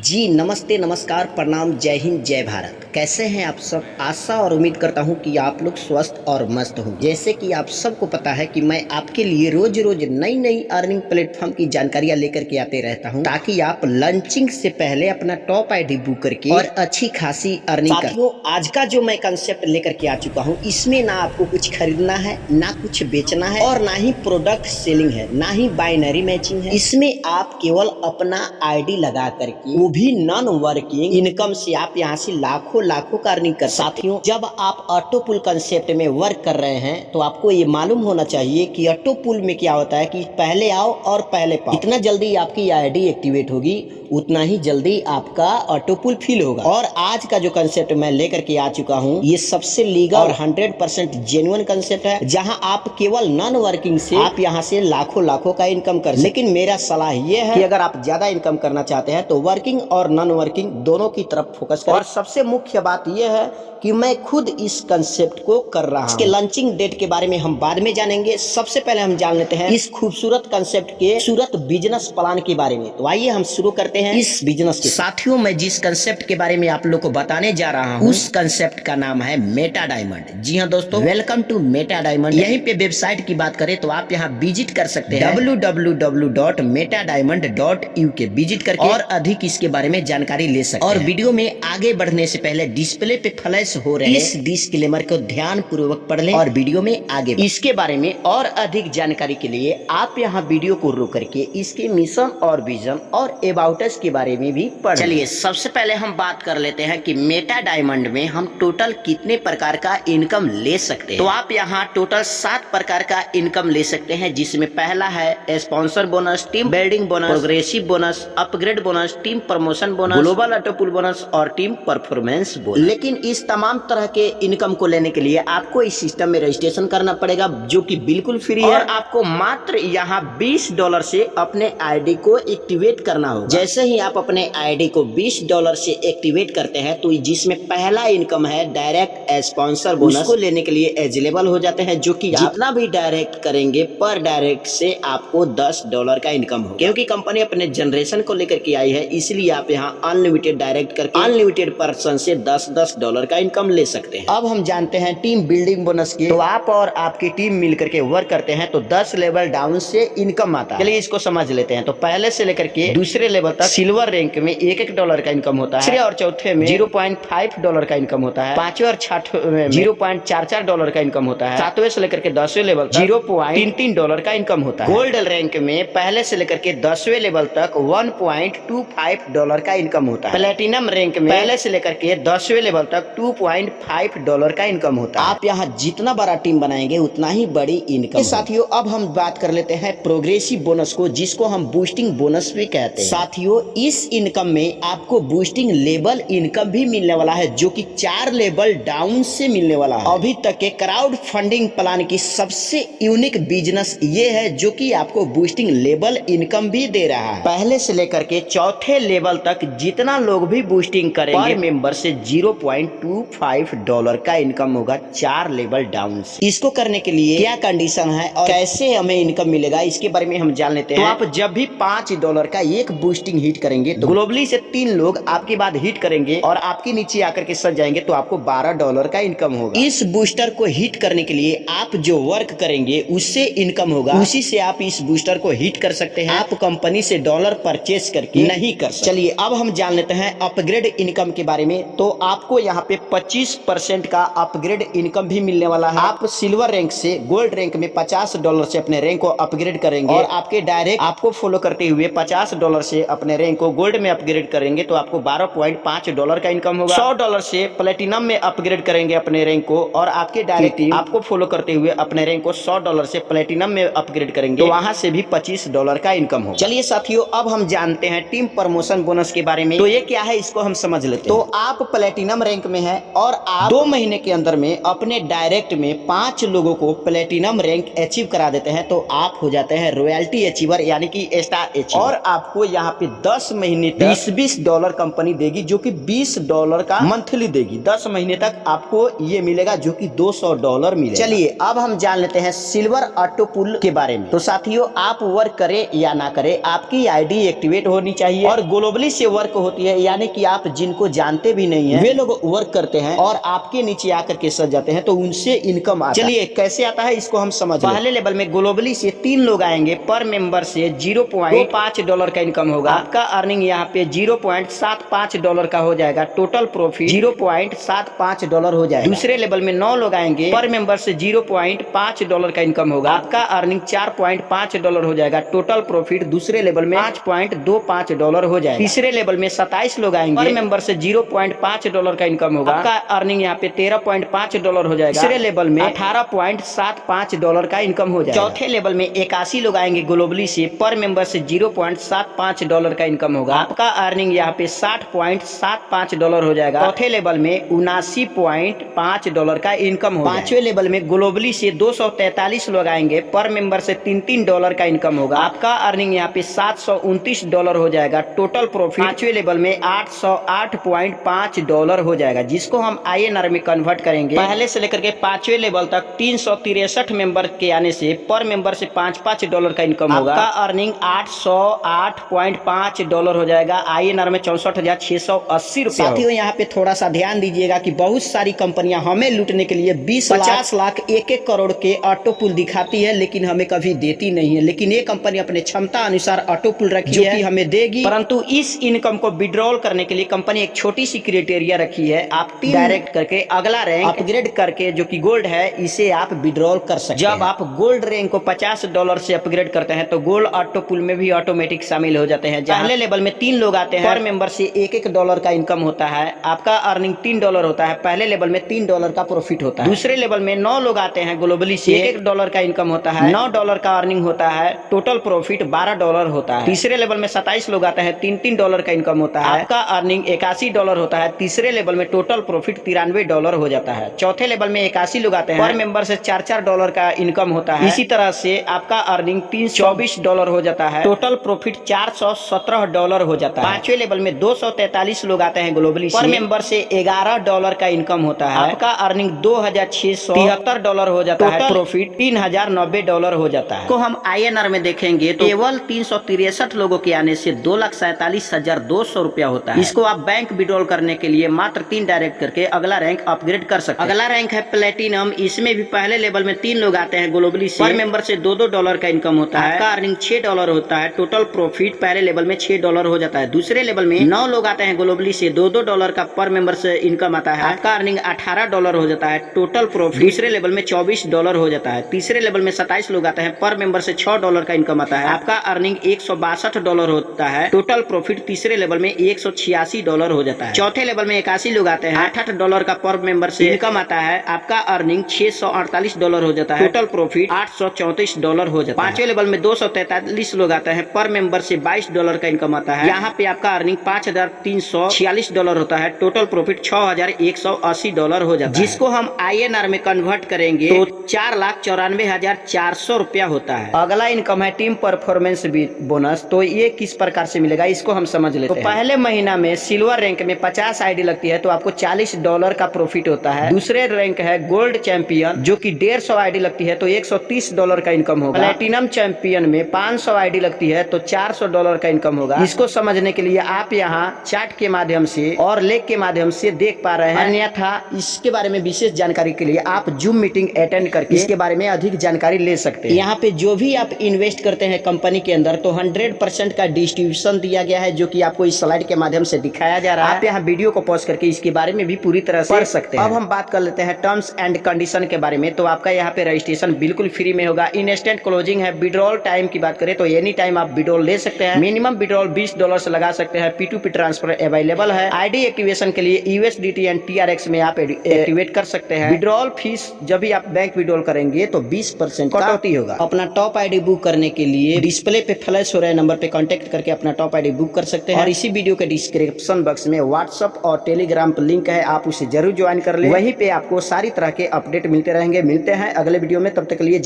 जी नमस्ते नमस्कार प्रणाम जय हिंद जय भारत। कैसे हैं आप सब। आशा और उम्मीद करता हूं कि आप लोग स्वस्थ और मस्त हों। जैसे कि आप सबको पता है कि मैं आपके लिए रोज रोज नई नई अर्निंग प्लेटफॉर्म की जानकारियां लेकर के आते रहता हूं, ताकि आप लंचिंग से पहले अपना टॉप आईडी बुक करके और अच्छी खासी अर्निंग कर। साथियों, आज का जो मैं कंसेप्ट लेकर के आ चुका हूँ, इसमें ना आपको कुछ खरीदना है, ना कुछ बेचना है, और ना ही प्रोडक्ट सेलिंग है, ना ही बाइनरी मैचिंग है। इसमें आप केवल अपना आईडी लगा करके वो भी नॉन वर्किंग इनकम से आप यहाँ से लाखों लाखों का अर्निंग कर। साथियों, जब आप ऑटो पुल कंसेप्ट में वर्क कर रहे हैं तो आपको ये मालूम होना चाहिए कि ऑटो पुल में क्या होता है कि पहले आओ और पहले पाओ। जितना जल्दी आपकी आईडी एक्टिवेट होगी उतना ही जल्दी आपका ऑटो पुल फिल होगा। और आज का जो कंसेप्ट मैं लेकर के आ चुका हूँ, ये सबसे लीगल और 100% जेन्युइन कंसेप्ट है, जहाँ आप केवल नॉन वर्किंग से आप यहाँ से लाखों लाखों का इनकम कर। लेकिन मेरा सलाह ये है कि अगर आप ज्यादा इनकम करना चाहते हैं तो वर्किंग और नॉन वर्किंग दोनों की तरफ फोकस करें। और सबसे मुख्य बात यह है कि मैं खुद इस कंसेप्ट को कर रहा हूं। इसके लॉन्चिंग डेट के बारे में हम बाद में जानेंगे। सबसे पहले हम जान लेते हैं इस खूबसूरत कंसेप्ट के खूबसूरत बिजनेस प्लान के बारे में। तो आइए हम शुरू करते हैं इस बिजनेस के। साथियों, मैं जिस कंसेप्ट के बारे में आप लोग को बताने जा रहा हूँ, उस कंसेप्ट का नाम है मेटा डायमंड। जी हाँ दोस्तों, वेलकम टू मेटा डायमंड। यहीं पे वेबसाइट की बात करें तो आप यहाँ विजिट कर सकते हैं www.metadiamond.uk विजिट करके और अधिक इसके बारे में जानकारी ले सकते हैं। और वीडियो में आगे बढ़ने से पहले डिस्प्ले पे फ्लैश हो रहे इस डिस्क्लेमर को ध्यान पूर्वक पढ़ लें और वीडियो में आगे इसके बारे में और अधिक जानकारी के लिए आप यहाँ वीडियो को रोक करके इसके मिशन और विजन और अबाउट अस के बारे में भी पढ़। चलिए सबसे पहले हम बात कर लेते हैं कि मेटा डायमंड में हम टोटल कितने प्रकार का इनकम ले सकते हैं। तो आप यहाँ टोटल 7 प्रकार का इनकम ले सकते हैं, जिसमें पहला है sponsor bonus, team building bonus, progressive bonus, upgrade bonus, team promotion bonus, global auto pool bonus और टीम परफॉर्मेंस बोनस। लेकिन इस तमाम तरह के इनकम को लेने के लिए आपको इस सिस्टम में रजिस्ट्रेशन करना पड़ेगा, जो कि बिल्कुल फ्री है। और आपको मात्र यहाँ $20 से अपने आईडी को एक्टिवेट करना होगा। जैसे ही आप अपने आईडी को $20 से एक्टिवेट करते हैं तो जिसमें पहला इनकम है डायरेक्ट स्पॉन्सर बोनस, उसको लेने के लिए एलिजिबल हो जाते हैं, जो कि जितना भी डायरेक्ट करेंगे पर डायरेक्ट से आपको $10 का इनकम होगा। क्योंकि कंपनी अपने जनरेशन को लेकर के आई है, इसलिए आप यहाँ अनलिमिटेड डायरेक्ट करके अनलिमिटेड पर्सन से $10 का इनकम ले सकते हैं। अब हम जानते हैं टीम बिल्डिंग बोनस की। तो आप और आपकी टीम मिलकर के वर्क करते हैं तो 10 लेवल डाउन से इनकम आता है। चलिए इसको समझ लेते हैं। तो पहले से लेकर के दूसरे लेवल तक सिल्वर रैंक में $1 का इनकम होता है। तीसरे और चौथे में $0.5 का इनकम होता है। पांचवें और छठवें में $0.44 का इनकम होता है। सातवें से लेकर के 10वें लेवल तक $0.33 का इनकम होता है। गोल्ड रैंक में पहले से लेकर के 10वें लेवल तक $1.25 का इनकम होता है। प्लेटिनम रैंक में पहले से लेकर के 10वें लेवल तक $2.5 का इनकम होता है। आप यहाँ जितना बड़ा टीम बनाएंगे उतना ही बड़ी इनकम। साथियों, अब हम बात कर लेते हैं प्रोग्रेसिव बोनस को, जिसको हम बूस्टिंग बोनस भी कहते हैं। साथियों, इस इनकम में आपको बूस्टिंग लेवल इनकम भी मिलने वाला है, जो कि 4 लेवल डाउन से मिलने वाला है। अभी तक के क्राउड फंडिंग प्लान की सबसे यूनिक बिजनेस ये है, जो कि आपको बूस्टिंग लेवल इनकम भी दे रहा है। पहले से लेकर के चौथे लेवल तक जितना लोग भी बूस्टिंग करेंगे पर मेंबर से $0.25 का इनकम होगा 4 लेवल डाउन से। इसको करने के लिए क्या कंडीशन है और कैसे हमें इनकम मिलेगा, इसके बारे में हम जान लेते हैं। तो आप जब भी $5 का एक बूस्टिंग हिट करेंगे तो ग्लोबली से 3 लोग आपके बाद हिट करेंगे और आपके नीचे आकर के सज जाएंगे, तो आपको $12 का इनकम होगा। इस बूस्टर को हिट करने के लिए आप जो वर्क करेंगे उससे इनकम होगा, उसी से आप इस बूस्टर को हिट कर सकते हैं। आप कंपनी से डॉलर परचेस करके नहीं कर सकते। चलिए अब हम जान लेते हैं अपग्रेड इनकम के बारे में। तो आपको यहाँ पे 25% का अपग्रेड इनकम भी मिलने वाला है। आप सिल्वर रैंक से गोल्ड रैंक में $50 से अपने रैंक को अपग्रेड करेंगे और आपके डायरेक्ट आपको फॉलो करते हुए $50 से अपने रैंक को गोल्ड में अपग्रेड करेंगे तो आपको $12.5 का इनकम होगा। $100 से प्लेटिनम में अपग्रेड करेंगे अपने रैंक को और आपके डायरेक्ट टीम आपको फॉलो करते हुए अपने रैंक को $100 से प्लेटिनम में अपग्रेड करेंगे, तो वहां से भी $25 का इनकम होगा। चलिए साथियों, अब हम जानते हैं टीम प्रमोशन बोनस के बारे में। तो ये क्या है, इसको हम समझ लेते हैं। तो आप प्लेटिनम रैंक में है और आप 2 महीने के अंदर में अपने डायरेक्ट में 5 लोगों को प्लेटिनम रैंक अचीव करा देते हैं, तो आप हो जाते हैं रॉयल्टी अचीवर यानी कि स्टार अचीवर। और आपको यहाँ पे 10 महीने तक $20 कंपनी देगी, जो कि $20 का मंथली देगी। 10 महीने तक आपको ये मिलेगा, जो कि $200 मिलेगा। चलिए अब हम जान लेते हैं सिल्वर ऑटो पुल के बारे में। तो साथियों, आप वर्क करें या ना करें, आपकी आईडी एक्टिवेट होनी चाहिए और ग्लोबली से वर्क होती है, यानी कि आप जिनको जानते भी नहीं है वे लोग वर्क करते हैं और आपके नीचे आकर के सज जाते हैं, तो उनसे इनकम आता है। चलिए कैसे आता है इसको हम समझ। पहले लेवल में ग्लोबली से 3 लोग आएंगे, पर मेंबर से $0.5 का इनकम होगा। आपका अर्निंग यहाँ पे $0.75 का हो जाएगा। टोटल प्रॉफिट $0.75 हो जाएगा। दूसरे लेवल में 9 लोग आएंगे, पर मेंबर से $0.5 का इनकम होगा। आपका अर्निंग $4.5 हो जाएगा। टोटल प्रॉफिट दूसरे लेवल में $5.25 हो जाएगा। तीसरे लेवल में 27 लोग आएंगे, पर मेंबर से $0.5 का इनकम होगा। आपका अर्निंग यहाँ पे $13.5 हो जाएगा। तीसरे लेवल में $18.75 का इनकम हो जाएगा। चौथे लेवल में 81 लोग आएंगे ग्लोबली से, पर मेंबर से $0.75 का इनकम होगा। आपका अर्निंग यहाँ पे $60.75 हो जाएगा। चौथे लेवल में $79.5 का इनकम होगा। पांचवें लेवल में ग्लोबली से 243 लोग आएंगे, पर मेंबर से $3 का इनकम होगा। आपका अर्निंग यहाँ पे $729 हो जाएगा। टोटल प्रॉफिट पांचवें लेवल में $808.5 हो जाएगा, जिसको हम INR में कन्वर्ट करेंगे। पहले से लेकर के पांचवें लेवल तक 363 मेंबर के आने से पर मेंबर से $5 का इनकम होगा। आपका अर्निंग $808.5 हो जाएगा। INR में 64,680 रुपए। साथियों, यहाँ पे थोड़ा सा ध्यान दीजिएगा कि बहुत सारी कंपनियां हमें लूटने के लिए 20-50 लाख 1-1 करोड़ के ऑटो पुल दिखाती है, लेकिन हमें कभी देती नहीं है। लेकिन ये कंपनी अपने क्षमता अनुसार ऑटो पुल रखी है, जो कि हमें देगी, परंतु इस इनकम को विड्रॉल करने के लिए कंपनी एक छोटी सी क्राइटेरिया रखी है। आप डायरेक्ट करके अगला रैंक अपग्रेड करके, जो कि गोल्ड है, इसे आप विड्रॉल कर सकते हैं। जब आप गोल्ड रैंक को $50 से अपग्रेड करते हैं तो गोल्ड ऑटो पुल में भी ऑटोमेटिक शामिल हो जाते हैं। पहले लेवल में 3 लोग आते हैं, पर मेंबर से $1 का इनकम होता है। आपका अर्निंग $3 होता है। पहले लेवल में $3 का प्रॉफिट होता है। दूसरे लेवल में 9 लोग आते हैं ग्लोबली से, $1 का इनकम होता है। $9 का अर्निंग होता है। टोटल प्रॉफिट $12 होता है। तीसरे लेवल में 27 लोग आते हैं, $3 का इनकम होता है। आपका अर्निंग $81 होता है। तीसरे लेवल में टोटल प्रॉफिट $93 हो जाता है। चौथे लेवल में 81 लोग आते हैं, पर मेंबर से $4 का इनकम होता है। इसी तरह से आपका अर्निंग $324 हो जाता है। टोटल प्रॉफिट $417 हो जाता है। पांचवें लेवल में 243 लोग आते हैं ग्लोबली, पर मेंबर से $11 का इनकम होता है। आपका अर्निंग $2,673 हो जाता है। प्रॉफिट $3,090 हो जाता है। को हम INR में देखेंगे तो केवल 363 लोगों के आने से 2,47,200 रुपया होता है। इसको आप बैंक विड्रॉल करने के लिए मात्र 3 डायरेक्ट करके अगला रैंक अपग्रेड कर सकते हैं। अगला रैंक है प्लेटिनम। इसमें भी पहले लेवल में 3 लोग आते हैं ग्लोबली से, पर मेंबर से $2 का इनकम होता है। आपका अर्निंग $6 होता है। टोटल प्रॉफिट पहले लेवल में $6 हो जाता है। दूसरे लेवल में 9 लोग आते हैं ग्लोबली से, $2 का पर मेंबर से इनकम आता है। आपका अर्निंग $18 हो जाता है। टोटल प्रॉफिट दूसरे लेवल में $24 हो जाता है। तीसरे लेवल में 27 लोग आते हैं, पर मेंबर से $6 का इनकम आता है। आपका अर्निंग $162 होता है। टोटल प्रॉफिट तीसरे लेवल में $186 हो जाता है। चौथे लेवल में 81 लोग आते हैं, $8 का पर मेंबर से इनकम आता है। आपका अर्निंग $648 हो जाता है। टोटल प्रॉफिट $834 हो जाता है। पांचवें लेवल में 243 लोग आते हैं, पर मेंबर से $22 का इनकम आता है। यहाँ पे आपका अर्निंग $5,346 होता है। टोटल प्रॉफिट $6,180 हो जाता है, जिसको हम INR में कन्वर्ट करेंगे तो 4,94,400 रुपया होता है। अगला इनकम है टीम परफॉर्मेंस बोनस। तो ये किस प्रकार से मिलेगा, इसको हम समझ लेते हैं। पहले महीना में सिल्वर रैंक में 50 आईडी लगती है, तो आपको $40 का प्रॉफिट होता है। दूसरे रैंक है गोल्ड चैंपियन, जो कि 150 आईडी लगती है, तो $130 का इनकम होगा। प्लेटिनम चैंपियन में 500 आईडी लगती है, तो $400 का इनकम होगा। इसको समझने के लिए आप यहाँ चार्ट के माध्यम से और लेख के माध्यम से देख पा रहे हैं। अन्यथा इसके बारे में विशेष जानकारी के लिए आप जूम मीटिंग अटेंड करके इसके बारे में अधिक जानकारी ले सकते हैं। यहाँ पे जो भी आप इन्वेस्ट करते हैं कंपनी के अंदर, तो 100% का डिस्ट्रीब्यूशन दिया गया है, जो कि आपको इस स्लाइड के माध्यम से दिखाया जा रहा है। आप यहाँ वीडियो को पॉज करके इसके बारे में भी पूरी तरह से पढ़ सकते हैं। अब हम बात कर लेते हैं टर्म्स एंड कंडीशन के बारे में। तो आपका यहाँ पे रजिस्ट्रेशन बिल्कुल फ्री में होगा। इंस्टेंट क्लोजिंग है। विड्रॉल टाइम की बात करें तो एनी टाइम आप विड्रॉल ले सकते हैं। मिनिमम विड्रॉल $20 से लगा सकते हैं। P2P ट्रांसफर अवेलेबल है। आईडी एक्टिवेशन के लिए USDT एंड TRX में आप एक्टिवेट कर सकते हैं। विड्रॉल फीस जब भी आप बैंक विड्रॉल करेंगे तो 20% कटौती होगा। अपना टॉप आईडी बुक करने के लिए डिस्प्ले पे फ्लैश हो रहे नंबर पे कांटेक्ट करके अपना टॉप आईडी बुक कर सकते हैं। और इसी वीडियो के डिस्क्रिप्शन बॉक्स में व्हाट्सएप और टेलीग्राम पर लिंक है, आप उसे जरूर ज्वाइन कर ले। वहीं पे आपको सारी तरह के अपडेट मिलते रहेंगे। मिलते हैं अगले वीडियो में, तब तक के लिए